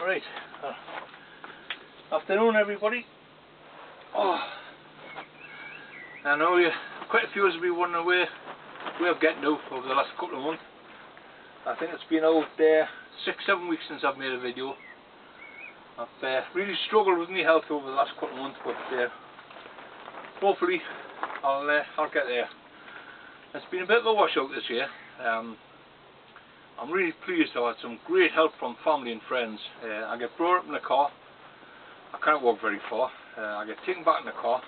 Alright, afternoon everybody. Oh, I know quite a few of us will be wondering where I've getting to over the last couple of months. I think it's been out there 6-7 weeks since I've made a video. I've really struggled with my health over the last couple of months, but hopefully I'll get there. It's been a bit of a washout this year. I'm really pleased. I had some great help from family and friends. I get brought up in the car. I can't walk very far. I get taken back in the car.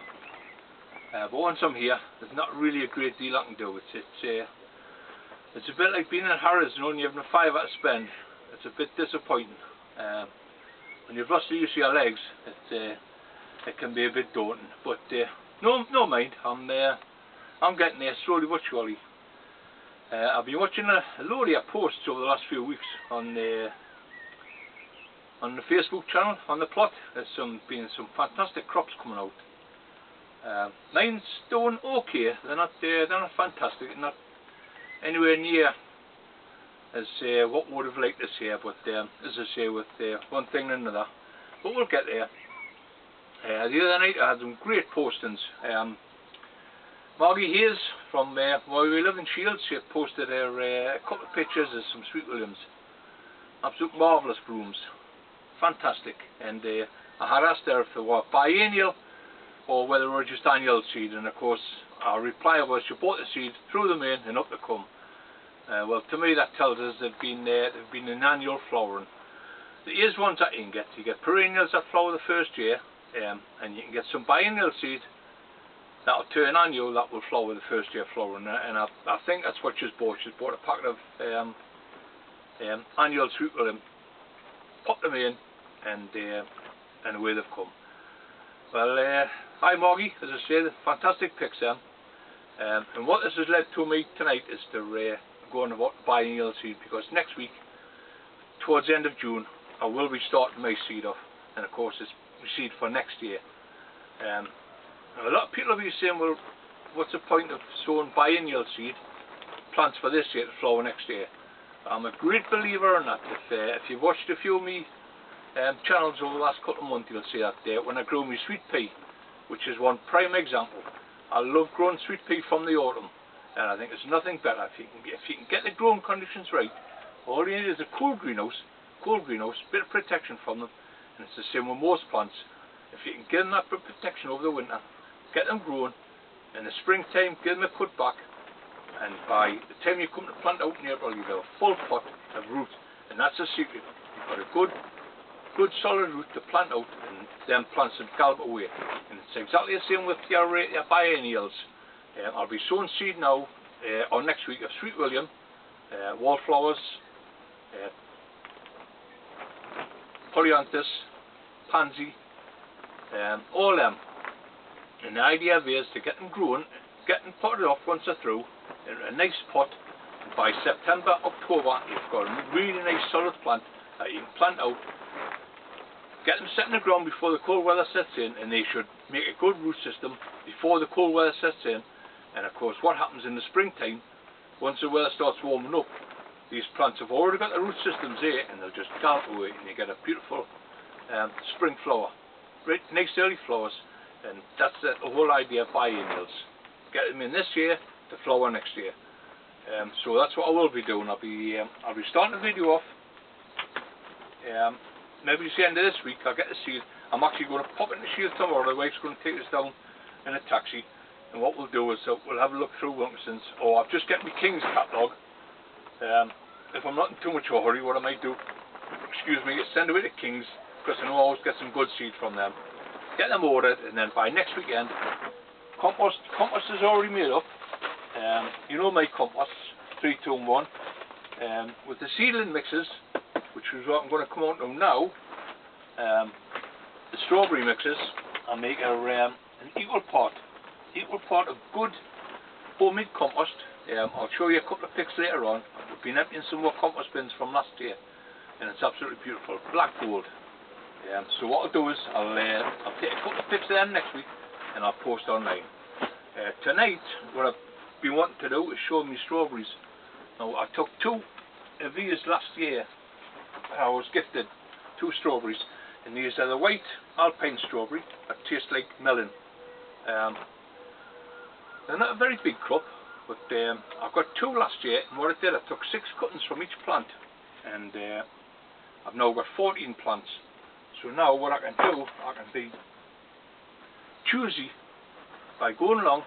But once I'm here, there's not really a great deal I can do. It's a bit like being in Harrods and only having a fiver to spend. It's a bit disappointing. When you've lost the use of your legs, it can be a bit daunting. But no mind. I'm getting there slowly but surely. I've been watching a load of your posts over the last few weeks on the Facebook channel, on the plot. There's been some fantastic crops coming out. Mine's doing okay. They're not fantastic, not anywhere near as what would have liked this year. But as I say, with one thing and another, but we'll get there. The other night I had some great postings. Margie Hayes from where we live in Shields, she had posted a couple of pictures of some Sweet Williams. Absolute marvellous blooms. Fantastic. And I had asked her if they were biennial or whether they were just annual seed, and of course our reply was she bought the seed, threw them in and up they come. Well, to me that tells us they've been an annual flowering. There is ones that you get perennials that flower the first year, and you can get some biennial seed that'll turn annual, that will flower the first year flowering, and I think that's what she's bought. She's bought a packet of annual Sweet William, put them in, and away they've come. Well, hi Margie, as I say, the fantastic pics there. And what this has led to me tonight is to go on about biennial seed, because next week, towards the end of June, I will be starting my seed off, and of course it's my seed for next year. A lot of people will be saying, well, what's the point of sowing biennial seed plants for this year to flower next year? I'm a great believer in that. If you've watched a few of me channels over the last couple of months, you'll see that when I grew my sweet pea, which is one prime example. I love growing sweet pea from the autumn, and I think there's nothing better. If you can get the growing conditions right, all you need is a cool greenhouse, bit of protection from them, and it's the same with most plants. If you can give them that bit of protection over the winter, get them growing, in the springtime give them a cut back, and by the time you come to plant out in April, you've got a full pot of root, and that's the secret. You've got a good solid root to plant out, and then plants them gallop away. And it's exactly the same with your biennials. I'll be sowing seed now, or next week, of Sweet William, wallflowers, polyanthus, pansy, all them. And the idea is to get them growing, get them potted off once they're through, in a nice pot, and by September, October, you've got a really nice solid plant that you can plant out. Get them set in the ground before the cold weather sets in, and they should make a good root system before the cold weather sets in. And of course, what happens in the springtime, once the weather starts warming up, these plants have already got the root systems there, and they'll just gallop away, and you get a beautiful spring flower. Great, nice early flowers. And that's the whole idea of biennials. Get them in this year to flower next year. So that's what I will be doing. I'll be starting the video off. Maybe it's the end of this week. I'll get the seed. I'm actually going to pop it in the Shield tomorrow. My wife's going to take us down in a taxi, and what we'll do is we'll have a look through Wilkinson's. Or I've just got my King's catalogue. If I'm not in too much of a hurry, what I might do, excuse me, is send away to King's, because I know I always get some good seed from them. Get them ordered, and then by next weekend, compost is already made up. You know my compost, 3, 2 and 1. With the seedling mixes, which is what I'm going to come on to now, the strawberry mixes, I'll make an equal part of good homemade compost. I'll show you a couple of pics later on. I've been emptying some more compost bins from last year, and it's absolutely beautiful, black gold. So what I'll do is I'll take a couple of pics of them next week, and I'll post online. Tonight, what I've been wanting to do is show me strawberries. Now I took 2 of these last year. I was gifted 2 strawberries, and these are the white alpine strawberry that taste like melon. They're not a very big crop, but I got 2 last year, and what I did, I took 6 cuttings from each plant, and I've now got 14 plants. So now what I can do, I can be choosy by going along,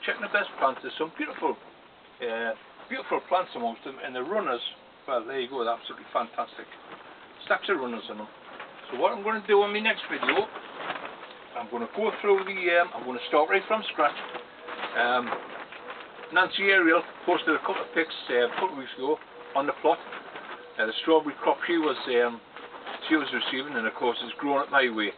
checking the best plants. There's some beautiful plants amongst them, and the runners, well, there you go, they're absolutely fantastic. Stacks of runners on them. So what I'm going to do in my next video, I'm going to go through the, I'm going to start right from scratch. Nancy Ariel posted a couple of pics a couple of weeks ago on the plot. The strawberry crop she was receiving, and of course it's grown it my way.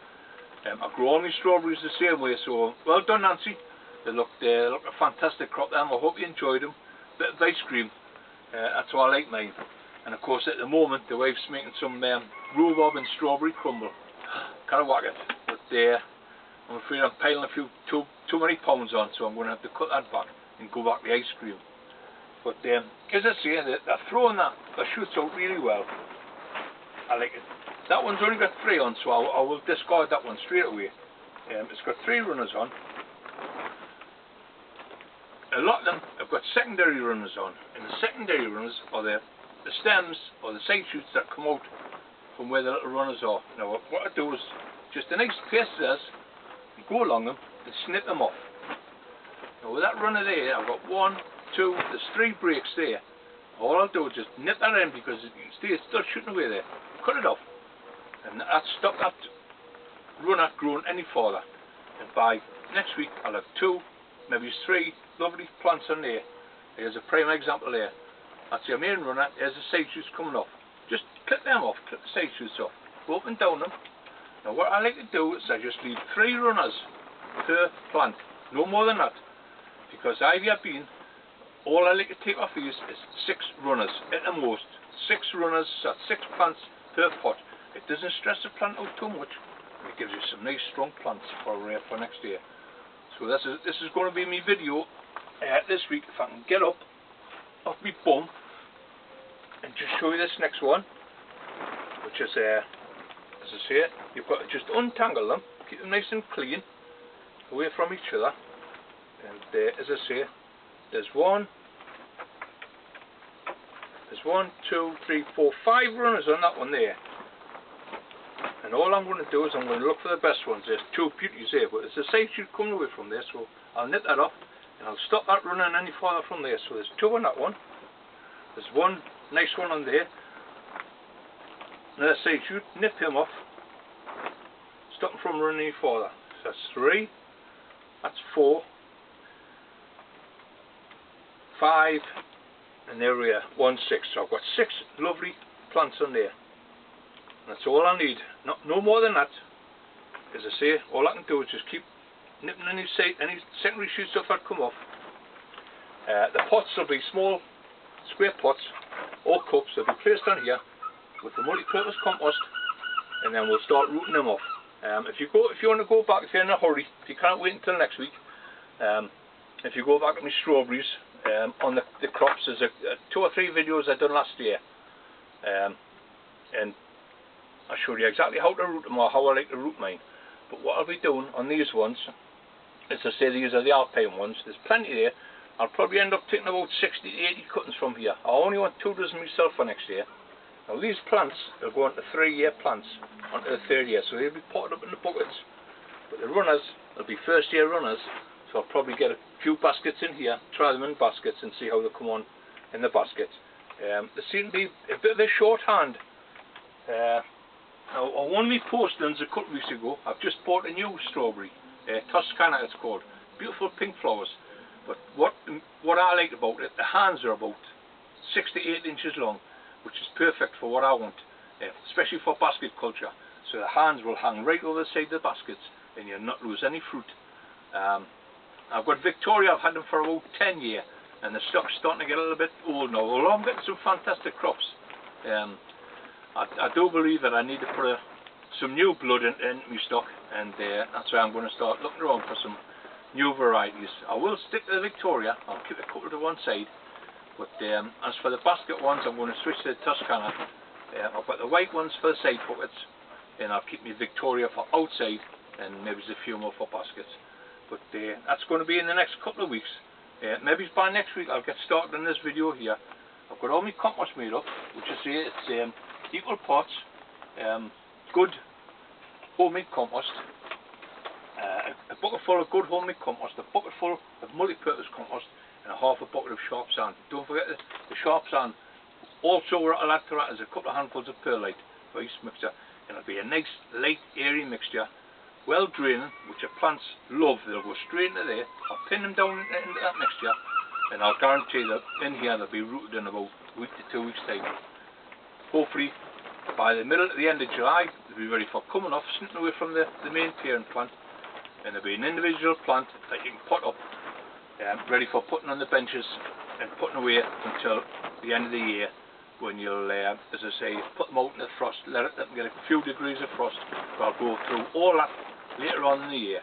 I grow all my strawberries the same way, so well done, Nancy. They look a fantastic crop there. I hope you enjoyed them. Bit of ice cream, that's how I like mine. And of course at the moment the wife's making some rhubarb and strawberry crumble. Can't whack it, but I'm afraid I'm piling a few too many pounds on, so I'm going to have to cut that back and go back to the ice cream. But as I say, they're throwing that shoots out really well. I like it. That one's only got 3 on, so I will discard that one straight away. It's got 3 runners on. A lot of them have got secondary runners on, and the secondary runners are the stems or the side shoots that come out from where the little runners are. Now what I do is just a nice paste scissors, go along them and snip them off. Now with that runner there, I've got 1, 2, there's 3 breaks there. All I'll do is just nip that in, because you can see it's still shooting away there. Cut it off, and that's stop that runner growing any further. And by next week I'll have 2, maybe 3 lovely plants on there. Here's a prime example there. That's your main runner. There's the side shoots coming off. Just clip them off, clip the side shoots off, go up and down them. Now what I like to do is I just leave 3 runners per plant, no more than that, because I've been, all I like to take off these is 6 runners at the most. 6 runners, that's 6 plants per pot. It doesn't stress the plant out too much. It gives you some nice strong plants for next year. So this is going to be my video this week, if I can get up off my bum and just show you this next one, which is as I say, you've got to just untangle them, keep them nice and clean, away from each other. And as I say, there's 1, 2, 3, 4, 5 runners on that one there. And all I'm going to do is I'm going to look for the best ones. There's 2 beauties there, but there's a side shoot coming away from there, so I'll nip that off and I'll stop that running any farther from there. So there's 2 on that one. There's 1 nice one on there. Another side shoot, nip him off, stop him from running any farther. So that's 3, that's 4, 5, and there we are, 1, 6. So I've got 6 lovely plants on there. That's all I need. No more than that. As I say, all I can do is just keep nipping any secondary shoots off that come off. The pots will be small square pots or cups. They'll be placed on here with the multi-purpose compost, and then we'll start rooting them off. If you want to go back, if you're in a hurry, if you can't wait until next week, if you go back to my strawberries on the crops, there's 2 or 3 videos I done last year, and I showed you exactly how to root them, or how I like to root mine. But what I'll be doing on these ones, as I say, these are the alpine ones. There's plenty there. I'll probably end up taking about 60 to 80 cuttings from here. I only want 2 dozen myself for next year. Now these plants will go on to 3-year plants, onto the 3rd year, so they'll be potted up in the buckets. But the runners will be 1st-year runners, so I'll probably get a few baskets in here, try them in baskets and see how they come on in the basket. They seem to be a bit of a shorthand. Now, on one of my postings a couple of weeks ago, I've just bought a new strawberry, Toscana it's called, beautiful pink flowers. But what I like about it, the hands are about 6 to 8 inches long, which is perfect for what I want, especially for basket culture. So the hands will hang right over the side of the baskets, and you'll not lose any fruit. I've got Victoria, I've had them for about 10 years, and the stock's starting to get a little bit old now, although I'm getting some fantastic crops. I do believe that I need to put some new blood in my stock, and that's why I'm going to start looking around for some new varieties. I will stick to the Victoria, I'll keep a couple to one side, but as for the basket ones, I'm going to switch to the Toscana. I've got the white ones for the side pockets, and I'll keep my Victoria for outside, and maybe there's a few more for baskets. But that's going to be in the next couple of weeks. Maybe by next week I'll get started on this video here. I've got all my compost made up, which I say it's equal parts good homemade compost, a bucket full of good homemade compost, a bucket full of multi-purpose compost, and a half a bucket of sharp sand. Don't forget the sharp sand. Also what I'll add to that is a couple of handfuls of perlite for each mixture, and it'll be a nice light airy mixture, well draining, which your plants love. They'll go straight into there. I'll pin them down into that mixture, and I'll guarantee that in here they'll be rooted in about a week to 2 weeks time. Hopefully by the middle to the end of July they'll be ready for coming off, snipping away from the main parent plant, and there'll be an individual plant that you can pot up, ready for putting on the benches and putting away until the end of the year, when you'll, as I say, put them out in the frost, let them get a few degrees of frost. I'll go through all that later on in the year.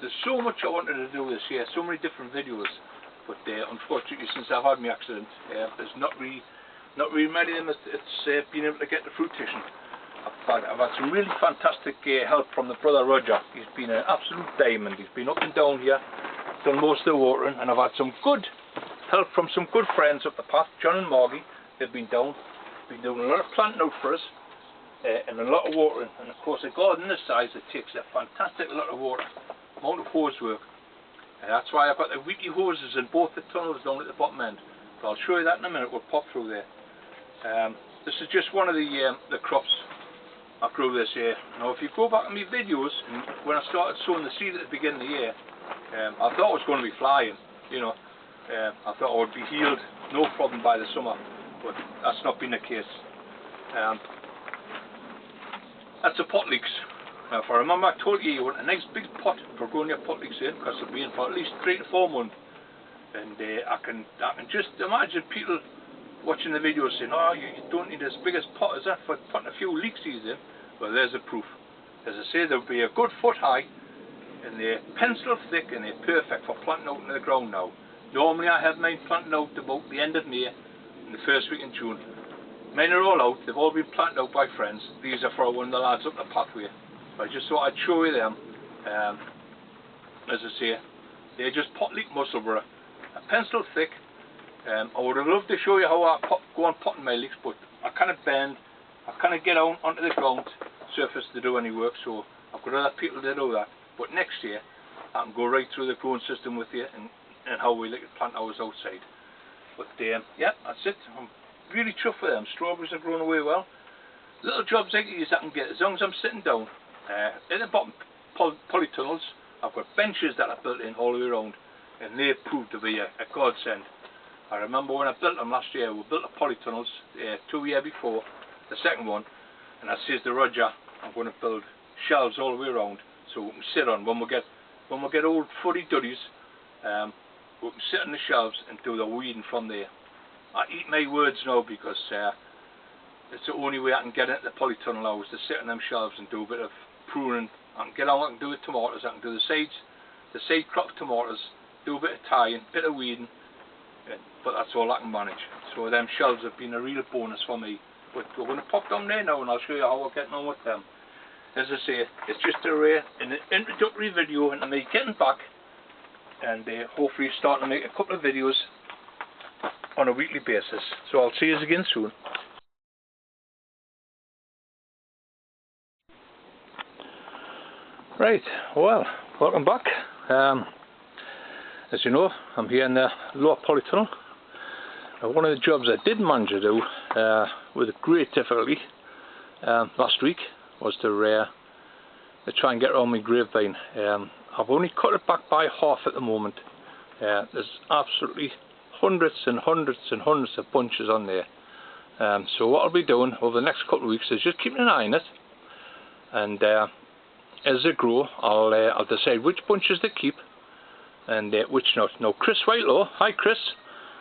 There's so much I wanted to do this year, so many different videos, but unfortunately since I've had my accident, there's not really many of them it's been able to get to fruition. I've had some really fantastic help from the brother Roger. He's been an absolute diamond. He's been up and down here, done most of the watering, and I've had some good help from some good friends up the path. John and Margie, they've been down, been doing a lot of planting out for us, and a lot of watering. And of course a garden this size, it takes a fantastic lot of water, amount of hose work. That's why I've got the weekly hoses in both the tunnels down at the bottom end. So I'll show you that in a minute. We'll pop through there. This is just one of the crops I grew this year. Now if you go back to my videos, when I started sowing the seed at the beginning of the year, I thought I was going to be flying, you know. I thought I would be healed, no problem by the summer, but that's not been the case. That's the pot leeks. Now if I remember, I told you want a nice big pot for growing your pot leeks in, because they'll be in for at least 3 to 4 months. And I can just imagine people watching the video saying, oh, you don't need as big as pot as that for putting a few leek seeds in. Well, there's the proof. As I say, they'll be a good foot high, and they're pencil thick, and they're perfect for planting out into the ground now. Normally I have mine planted out about the end of May and the first week in June. Mine are all out. They've all been planted out by friends. These are for one of the lads up the pathway. But I just thought I'd show you them. As I say, they're just pot leek musselburgh. A pencil thick. I would have loved to show you how I go on potting my leeks, but I kind of bend, I kind of get out onto the ground surface to do any work, so I've got other people to do that. But next year I can go right through the growing system with you and how we like to plant ours outside. But yeah, that's it. I'm really chuffed with them. Strawberries are growing away well. Little jobs like these I can get as long as I'm sitting down. In the bottom polytunnels I've got benches that I built in all the way around, and they proved to be a godsend. I remember when I built them last year, we built the polytunnels 2 years before, the second one, and I says to Roger, I'm going to build shelves all the way around so we can sit on when we get old fuddy-duddies. We can sit on the shelves and do the weeding from there. I eat my words now, because it's the only way I can get into the polytunnel now, is to sit on them shelves and do a bit of pruning. I can get on, I can do the tomatoes, I can do the side crop tomatoes, do a bit of tying, bit of weeding, but that's all I can manage. So them shelves have been a real bonus for me. But we're going to pop down there now and I'll show you how we're getting on with them. As I say, it's just an introductory video into me getting back, and hopefully starting to make a couple of videos on a weekly basis. So I'll see you again soon. Right, well, welcome back. As you know, I'm here in the lower polytunnel. One of the jobs I did manage to do with great difficulty last week was to try and get around my grapevine. I've only cut it back by half at the moment. There's absolutely hundreds and hundreds and hundreds of bunches on there. So what I'll be doing over the next couple of weeks is just keeping an eye on it, and as they grow I'll decide which bunches to keep and which not. Now Chris Whitelaw, hi Chris,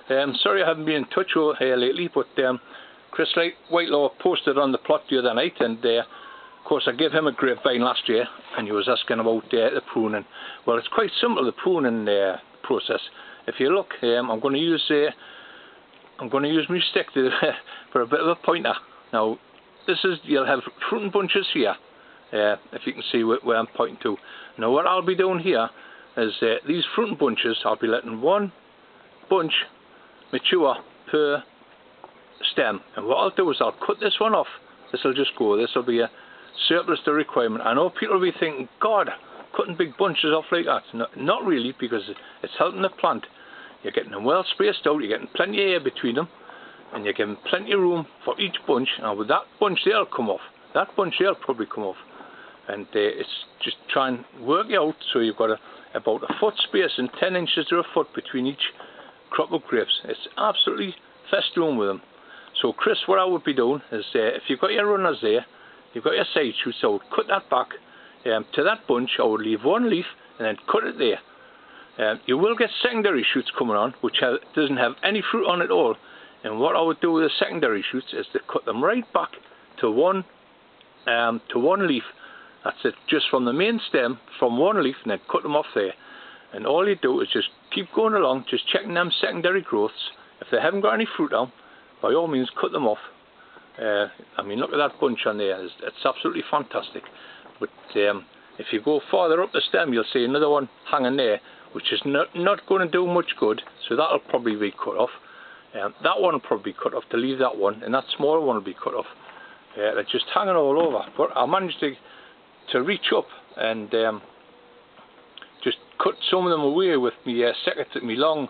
sorry I haven't been in touch here lately, but Chris Whitelaw posted on the plot the other night, and of course I gave him a grapevine last year, and he was asking about the pruning. Well, it's quite simple, the pruning process. If you look, I'm going to use my stick for a bit of a pointer. Now you'll have fruiting bunches here, if you can see where I'm pointing to. Now what I'll be doing here is these fruiting bunches, I'll be letting one bunch mature per stem, and what I'll do is I'll cut this one off. This will just go, this will be a surplus to requirement. I know people will be thinking, God, cutting big bunches off like that. Not really, because it's helping the plant. You're getting them well spaced out, you're getting plenty of air between them, and you're giving plenty of room for each bunch. And with that bunch there'll come off, that bunch there'll probably come off, and it's just try and work it out so you've got about a foot space and 10 inches to a foot between each crop of grapes. It's absolutely festoon with them. So Chris, what I would be doing is, if you've got your runners there, you've got your side shoots, I would cut that back to that bunch. I would leave one leaf and then cut it there. You will get secondary shoots coming on, which doesn't have any fruit on at all. And what I would do with the secondary shoots is to cut them right back to one leaf. That's it, just from the main stem, from one leaf, and then cut them off there. And all you do is just keep going along, just checking them secondary growths. If they haven't got any fruit on, by all means cut them off. I mean, look at that bunch on there, it's absolutely fantastic. But if you go farther up the stem, you'll see another one hanging there, which is not going to do much good, so that'll probably be cut off. That one will probably be cut off to leave that one, and that smaller one will be cut off. They're just hanging all over. But I managed to reach up and just cut some of them away with me long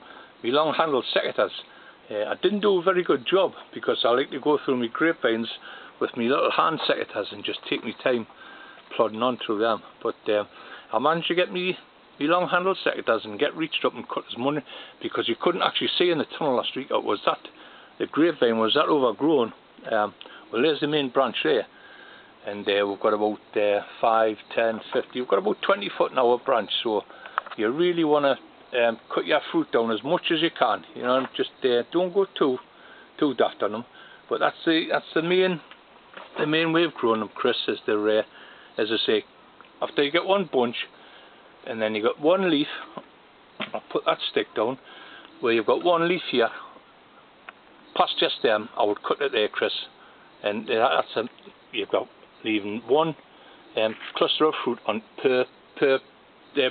handled secateurs. I didn't do a very good job, because I like to go through my grapevines with my little hand secateurs and just take my time plodding on through them. But I managed to get me long handled secateurs and get reached up and cut as many, because you couldn't actually see in the tunnel last week. It was that the grapevine was that overgrown. Well, there's the main branch there, and we've got about 5, 10, 50. We've got about 20 foot now of branch, so you really want to cut your fruit down as much as you can. You know, just don't go too daft on them. But that's the main way of growing them, Chris. Is as I say, after you get one bunch, and then you got one leaf. I'll put that stick down where you've got one leaf here. Past your stem, I would cut it there, Chris. And you've got leaving one cluster of fruit on per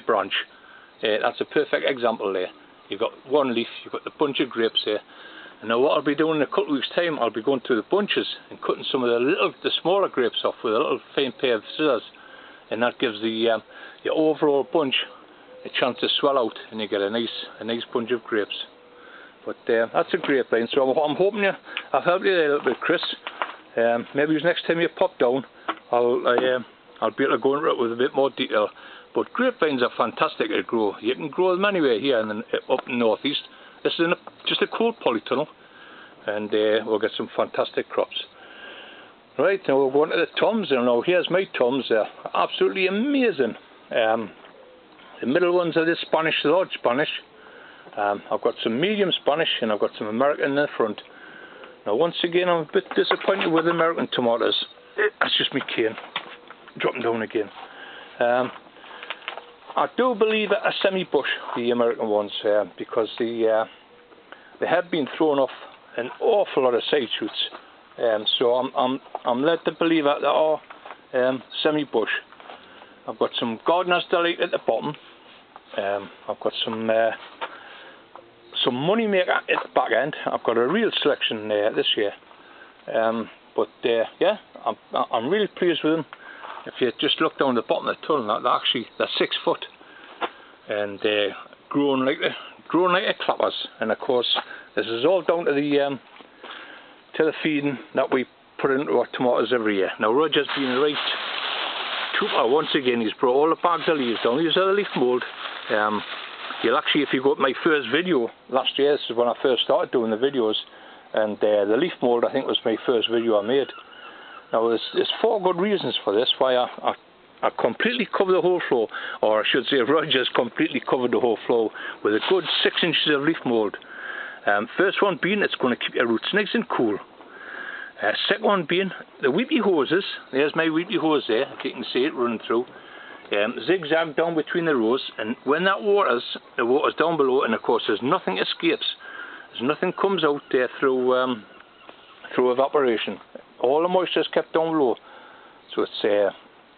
branch. That's a perfect example there. You've got one leaf, you've got the bunch of grapes there. And now what I'll be doing in a couple of weeks' time, I'll be going through the bunches and cutting some of the smaller grapes off with a little fine pair of scissors, and that gives the overall bunch a chance to swell out, and you get a nice bunch of grapes. But that's a grapevine. So I'm hoping I've helped you there a little bit, Chris. Maybe next time you pop down, I'll be able to go into it with a bit more detail. But grapevines are fantastic to grow. You can grow them anywhere here up in the northeast. This is just a cool polytunnel, and we'll get some fantastic crops. Right, now we're going to the toms, and now here's my toms. They're absolutely amazing. The middle ones are the large Spanish. I've got some medium Spanish, and I've got some American in the front. Now once again, I'm a bit disappointed with the American tomatoes. That's just my cane dropping down again. I do believe a semi-bush, the American ones, because they have been thrown off an awful lot of side shoots. So I'm led to believe that they are semi-bush. I've got some Gardener's Delight at the bottom. I've got some Moneymaker at the back end. I've got a real selection this year. But yeah, I'm really pleased with them. If you just look down the bottom of the tunnel, they're 6 foot, and they're growing like a clappers. And of course, this is all down to the feeding that we put into our tomatoes every year. Now Roger's been a right trooper once again. He's brought all the bags of leaves down. These are the leaf mould. You'll actually, if you go to my first video last year, this is when I first started doing the videos, and the leaf mould, I think, was my first video I made. Now there's 4 good reasons for this, why I completely cover the whole floor, or I should say Roger's completely covered the whole floor with a good 6 inches of leaf mould. First one being, it's going to keep your roots nice and cool. Second one being the weepy hoses. There's my weepy hose there, if you can see it running through. Zigzag down between the rows, and when that the water's down below, and of course there's nothing escapes. There's nothing comes out there through evaporation. all the moisture is kept down low, so it's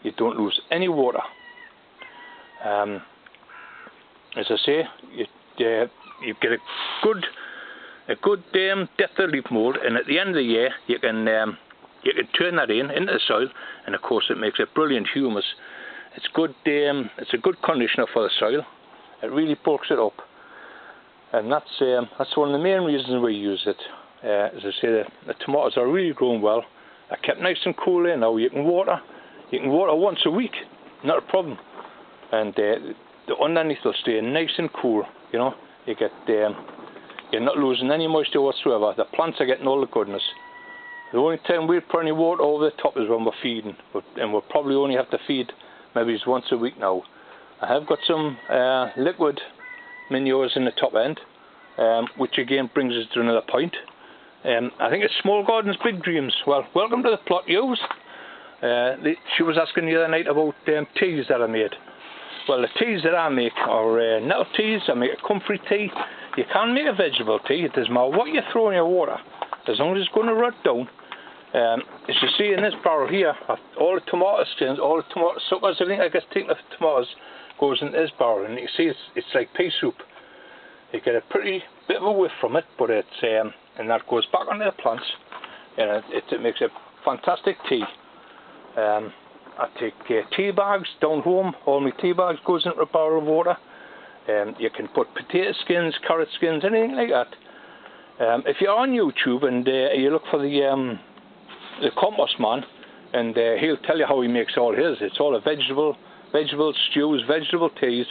you don't lose any water. As I say, you get a good depth of leaf mould, and at the end of the year you can turn that into the soil, and of course it makes a brilliant humus. It's good. It's a good conditioner for the soil. It really bulks it up, and that's one of the main reasons we use it. As I say, the tomatoes are really growing well. They're kept nice and cool there now. You can water once a week, not a problem, and the underneath will stay nice and cool. You know, you get you're not losing any moisture whatsoever. The plants are getting all the goodness. The only time we'll put any water over the top is when we're feeding, and we'll probably only have to feed maybe once a week now. I have got some liquid manures in the top end, which again brings us to another point. I think it's small gardens, big dreams. Well, welcome to the plot, yous. She was asking the other night about teas that I made. Well, the teas that I make are nettle teas. I make a comfrey tea. You can make a vegetable tea. It doesn't matter what you throw in your water, as long as it's going to rot down. As you see in this barrel here, all the tomato skins, all the tomato suckers, everything that gets taken off the tomatoes goes into this barrel, and you see it's like pea soup. You get a pretty bit of a whiff from it, but it's and that goes back onto the plants, and it makes a fantastic tea. I take tea bags down home. All my tea bags goes into a barrel of water. You can put potato skins, carrot skins, anything like that. If you're on YouTube and you look for the compost man, and he'll tell you how he makes all his. It's all a vegetable stews, vegetable teas.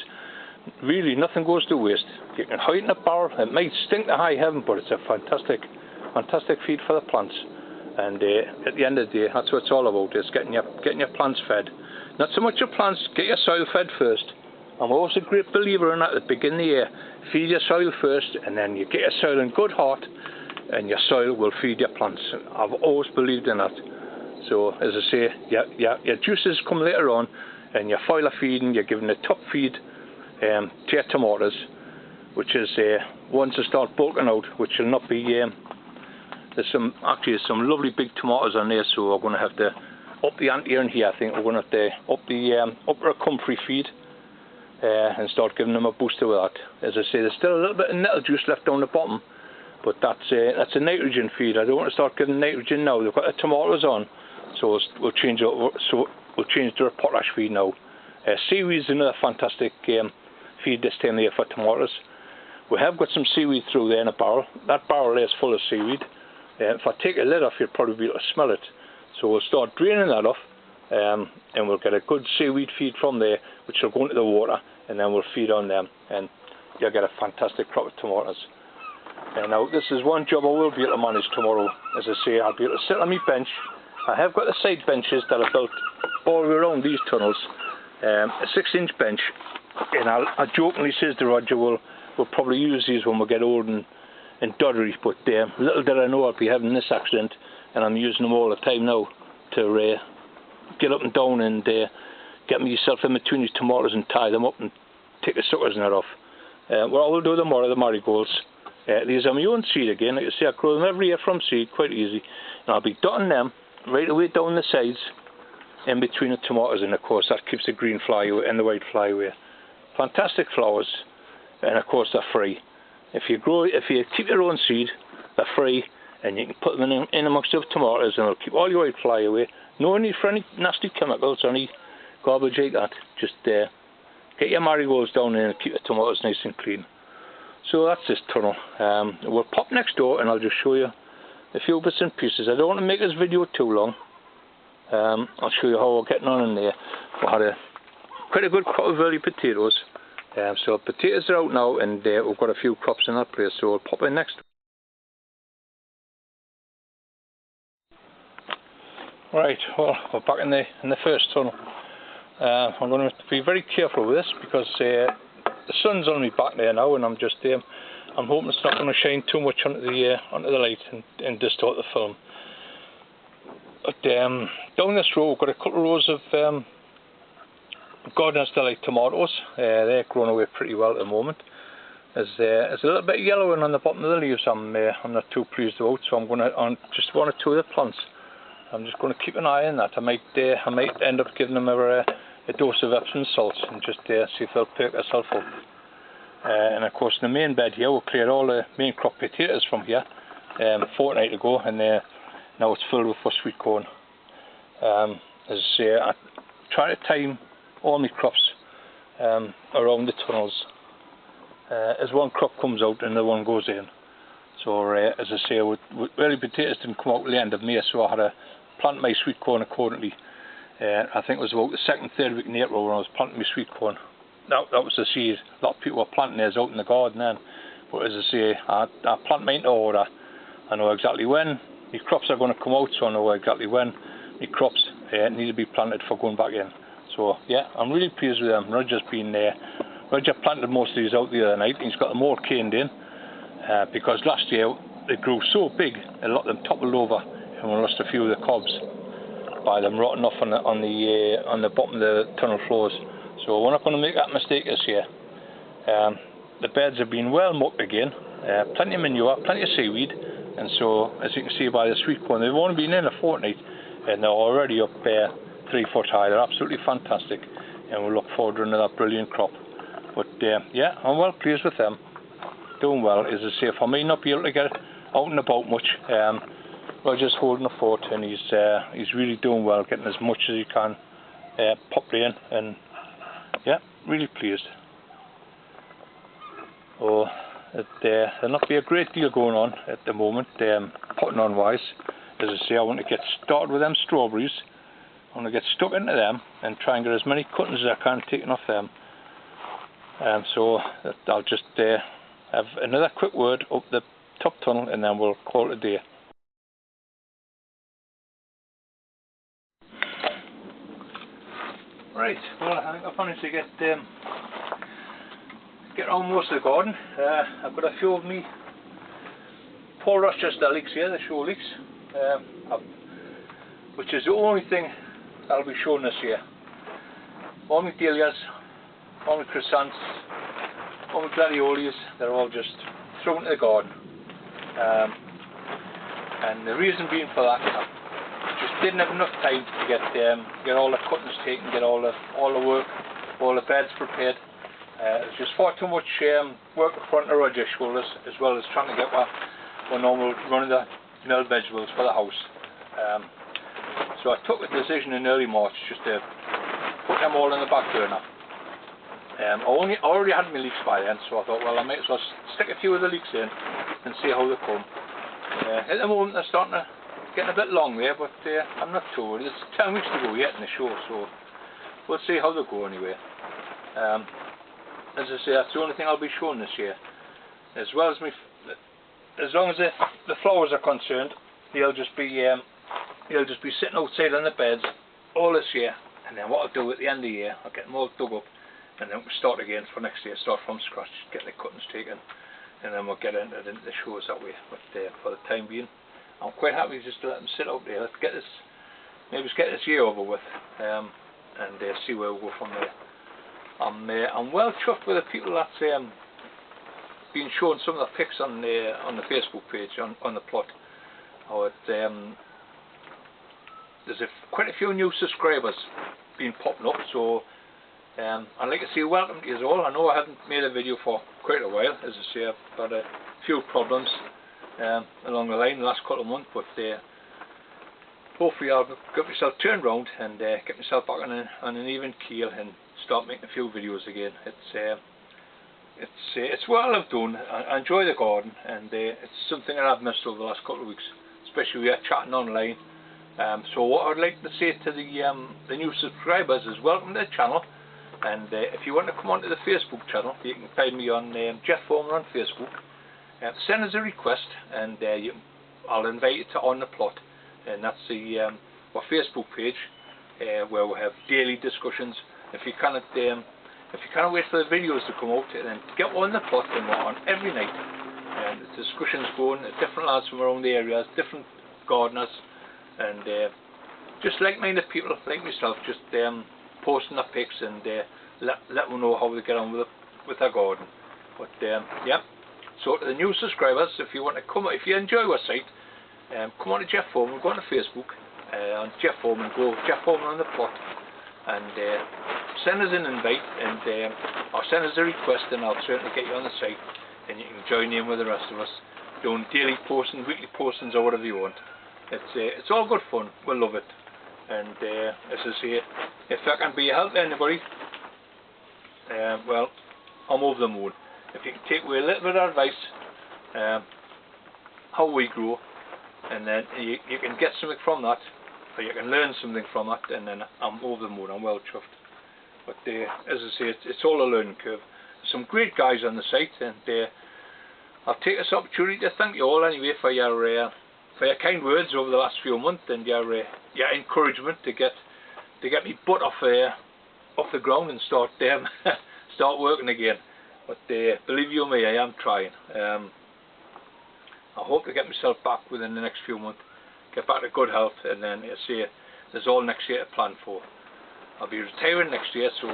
Really, nothing goes to waste. You can hide in a barrel. It might stink to high heaven, but it's a fantastic feed for the plants. And at the end of the day, that's what it's all about. It's getting your plants fed. Not so much your plants. Get your soil fed first. I'm always a great believer in that at the beginning of the year. Feed your soil first, and then you get your soil in good heart, and your soil will feed your plants. I've always believed in that. So, as I say, your juices come later on, and your foliar feeding, you're giving a top feed to your tomatoes, which is once they start bulking out, which will not be. There's some lovely big tomatoes on there, so we're going to have to up the ante in here. I think we're going to have to up a comfrey feed. And start giving them a booster with that. As I say, there's still a little bit of nettle juice left down the bottom, but that's a nitrogen feed. I don't want to start giving nitrogen now. They've got the tomatoes on, so we'll change it. So we'll change to a potash feed now. Seaweed is another fantastic feed this time of year for tomatoes. We have got some seaweed through there in a barrel. That barrel there is full of seaweed. If I take a lid off, you'll probably be able to smell it. So we'll start draining that off, and we'll get a good seaweed feed from there, which will go into the water, and then we'll feed on them, and you'll get a fantastic crop of tomatoes. And now this is one job I will be able to manage tomorrow. As I say, I'll be able to sit on my bench. I have got the side benches that are built all the way around these tunnels, a 6-inch bench, and I jokingly says to Roger, we'll probably use these when we get old and doddery, but little did I know I'd be having this accident, and I'm using them all the time now to get up and down and get myself in between these tomatoes and tie them up and take the suckers and that off. What I will do tomorrow, the marigolds. These are my own seed again. Like I say, I grow them every year from seed, quite easy. And I'll be dotting them right away down the sides, in between the tomatoes, and of course that keeps the green fly away and the white fly away. Fantastic flowers, and of course they're free. If you keep your own seed, they're free, and you can put them in amongst the tomatoes, and it'll keep all your white fly away. No need for any nasty chemicals or any garbage like that. Just get your marigolds down in and keep the tomatoes nice and clean. So that's this tunnel. We'll pop next door and I'll just show you a few bits and pieces. I don't want to make this video too long. I'll show you how we're getting on in there. We had quite a good crop of early potatoes. So potatoes are out now, and we've got a few crops in that place, so we'll pop in next. Right, well, we're back in the first tunnel. I'm going to be very careful with this because the sun's on me back there now, and I'm hoping it's not going to shine too much onto the light and distort the film. But down this row, we've got a couple of rows of gardeners that like tomatoes. They're growing away pretty well at the moment. There's a little bit of yellowing on the bottom of the leaves. I'm not too pleased about, so I'm going to on just one or two of the plants. I'm just going to keep an eye on that. I might end up giving them a dose of Epsom salts and just see if they'll perk herself up. And of course, in the main bed here, we'll clear all the main crop potatoes from here a fortnight ago, and now it's filled with sweet corn. As I say, I try to time all my crops around the tunnels. As one crop comes out, another one goes in. So as I say, early potatoes didn't come out at the end of May, so I had to plant my sweet corn accordingly. I think it was about the second, third week in April when I was planting my sweet corn. That was the seed. A lot of people were planting theirs out in the garden then. But as I say, I plant mine to order. I know exactly when the crops are going to come out, so I know exactly when the crops need to be planted for going back in. So yeah, I'm really pleased with them. Roger's been there. Roger planted most of these out the other night. He's got them all caned in because last year they grew so big, a lot of them toppled over, and we lost a few of the cobs by them rotting off on the bottom of the tunnel floors. So we're not going to make that mistake this year. The beds have been well mucked again, plenty of manure, plenty of seaweed, and so as you can see by the sweet corn, they've only been in a fortnight and they're already up 3 foot high. They're absolutely fantastic, and we look forward to another brilliant crop. But yeah, I'm well pleased with them, doing well. As I say, I may not be able to get out and about much. Roger's holding the fort, and he's really doing well, getting as much as he can popped in, and yeah, really pleased. Oh, there'll not be a great deal going on at the moment, potting on wise. As I say, I want to get started with them strawberries. I want to get stuck into them and try and get as many cuttings as I can taken off them. So I'll just have another quick word up the top tunnel, and then we'll call it a day. Right, well, I think I've managed to get on most of the garden. I've got a few of me Paul Rochester leeks here, the show leeks, which is the only thing I'll be showing this year. All my dahlias, all my chrysanthemums, all my gladiolus, they're all just thrown into the garden. And the reason being for that, just didn't have enough time to get all the cuttings taken, get all the work, all the beds prepared. It was just far too much work in front of Roger's shoulders, as well as trying to get my normal run-of-the-mill vegetables for the house. So I took a decision in early March just to put them all in the back burner. I already had my leeks by then, so I thought, well, I might as well stick a few of the leeks in and see how they come. At the moment they're starting to get a bit long there, but I'm not too worried. There's 10 weeks to go yet in the show, so we'll see how they go anyway. As I say, that's the only thing I'll be showing this year. As long as the flowers are concerned, they'll just be sitting outside on the beds all this year. And then what I'll do at the end of the year, I'll get them all dug up, and then we'll start again for next year. Start from scratch, get the cuttings taken, and then we'll get into the shows that way. But for the time being, I'm quite happy just to let them sit out there. Let's get this, maybe let's get this year over with, and see where we go from there. I'm well chuffed with the people that's been showing some of the pics on the Facebook page on the plot. There's quite a few new subscribers been popping up, so I'd like to say welcome to you all. I know I haven't made a video for quite a while. As I say, I've had a few problems along the line the last couple of months, but hopefully I'll get myself turned around and get myself back on an even keel and start making a few videos again. It's what I love doing. I enjoy the garden, and it's something that I've missed over the last couple of weeks, especially we are chatting online. So what I'd like to say to the new subscribers is welcome to the channel, and if you want to come onto the Facebook channel, you can find me on Jeff Foreman on Facebook. Send us a request, and I'll invite you to On the Plot, and that's our Facebook page where we have daily discussions. If you cannot wait for the videos to come out, then get On the Plot, and we're on every night. And the discussions going, different lads from around the areas, different gardeners, and just like-minded people like myself, just posting their pics and let them know how they get on with their garden. But yeah, so to the new subscribers, if you want to come, if you enjoy our site, come on to Jeff Foreman, go on to Facebook, on Jeff Foreman, go Jeff Foreman on the plot, and send us an invite, and or send us a request, and I'll certainly get you on the site, and you can join in with the rest of us, doing daily postings, weekly postings, or whatever you want. It's all good fun. We'll love it. And as I say, if I can be a help to anybody, well, I'm over the moon. If you can take away a little bit of advice, how we grow, and then you can get something from that, or you can learn something from that, and then I'm over the moon. I'm well chuffed. But as I say, it's all a learning curve. There's some great guys on the site, and I'll take this opportunity to thank you all anyway for your kind words over the last few months, and your encouragement to get me butt off the ground and start working again. But believe you me, I am trying. I hope to get myself back within the next few months, get back to good health, and then there's all next year to plan for. I'll be retiring next year, so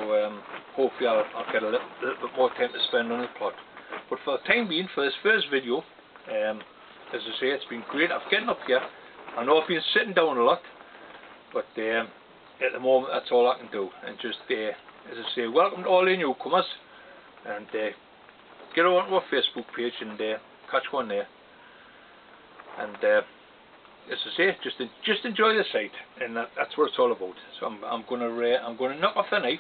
hopefully I'll get a little bit more time to spend on the plot. But for the time being, for this first video, as I say, it's been great. I've getting up here. I know I've been sitting down a lot, but at the moment that's all I can do. And just, as I say, welcome to all the newcomers, and get over to our Facebook page and catch one there. And as I say, just enjoy the site, and that's what it's all about. So I'm gonna knock off the knife.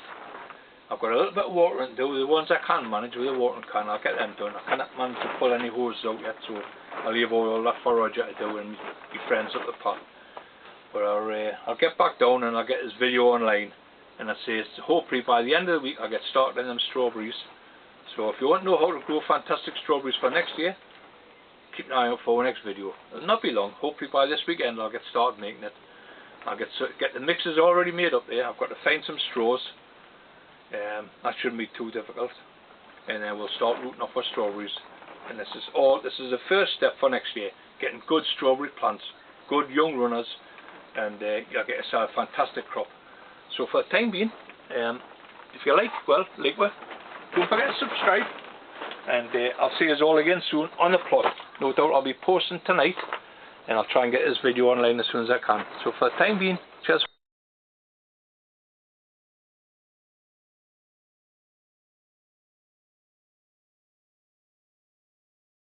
I've got a little bit of watering to do. The ones I can manage with a watering can, I'll get them done. I cannot manage to pull any hoses out yet, so I'll leave all that for Roger to do and my friends up the pot. But I'll get back down and I'll get this video online, and I say hopefully by the end of the week I'll get started on them strawberries. So if you want to know how to grow fantastic strawberries for next year, keep an eye out for our next video. It'll not be long. Hopefully by this weekend I'll get started making it. I'll get the mixes already made up there. I've got to find some straws. That shouldn't be too difficult, and then we'll start rooting off our strawberries. And this is the first step for next year, getting good strawberry plants, good young runners, and you'll get yourself a fantastic crop. So for the time being, if you like, well, don't forget to subscribe, and I'll see you all again soon on the plot. No doubt I'll be posting tonight, and I'll try and get this video online as soon as I can. So for the time being, cheers.